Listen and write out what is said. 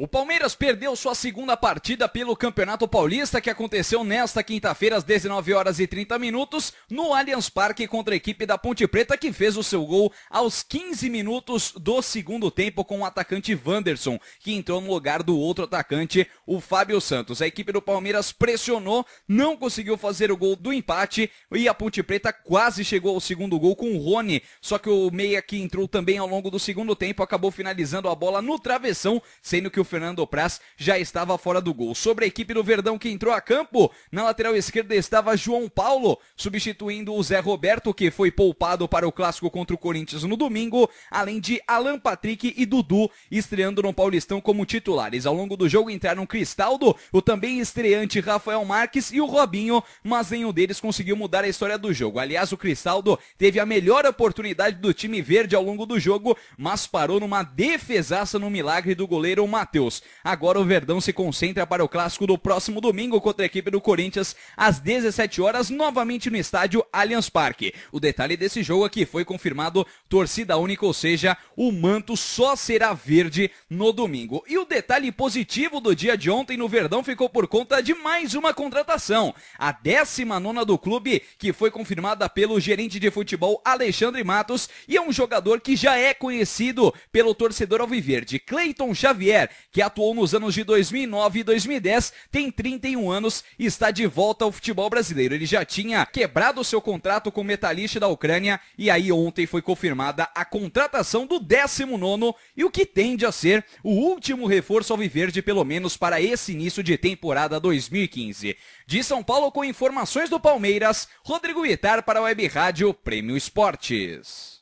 O Palmeiras perdeu sua segunda partida pelo Campeonato Paulista, que aconteceu nesta quinta-feira às 19h30 no Allianz Parque contra a equipe da Ponte Preta, que fez o seu gol aos 15 minutos do segundo tempo com o atacante Wanderson, que entrou no lugar do outro atacante, o Fábio Santos. A equipe do Palmeiras pressionou, não conseguiu fazer o gol do empate e a Ponte Preta quase chegou ao segundo gol com o Rony, só que o meia que entrou também ao longo do segundo tempo acabou finalizando a bola no travessão, sendo que o Fernando Praz já estava fora do gol. Sobre a equipe do Verdão que entrou a campo, na lateral esquerda estava João Paulo, substituindo o Zé Roberto, que foi poupado para o clássico contra o Corinthians no domingo, além de Alan Patrick e Dudu estreando no Paulistão como titulares. Ao longo do jogo entraram Cristaldo, o também estreante Rafael Marques e o Robinho, mas nenhum deles conseguiu mudar a história do jogo. Aliás, o Cristaldo teve a melhor oportunidade do time verde ao longo do jogo, mas parou numa defesaça no milagre do goleiro Matheus. Agora o Verdão se concentra para o clássico do próximo domingo contra a equipe do Corinthians às 17 horas, novamente no estádio Allianz Parque. O detalhe desse jogo aqui foi confirmado torcida única, ou seja, o manto só será verde no domingo. E o detalhe positivo do dia de ontem no Verdão ficou por conta de mais uma contratação, a 19ª do clube, que foi confirmada pelo gerente de futebol Alexandre Matos, e é um jogador que já é conhecido pelo torcedor alviverde, Cleiton Xavier, que atuou nos anos de 2009 e 2010, tem 31 anos e está de volta ao futebol brasileiro. Ele já tinha quebrado seu contrato com o Metalist da Ucrânia e aí ontem foi confirmada a contratação do 19º e o que tende a ser o último reforço alviverde, pelo menos para esse início de temporada 2015. De São Paulo, com informações do Palmeiras, Rodrigo Vitar para a Web Rádio Prêmio Esportes.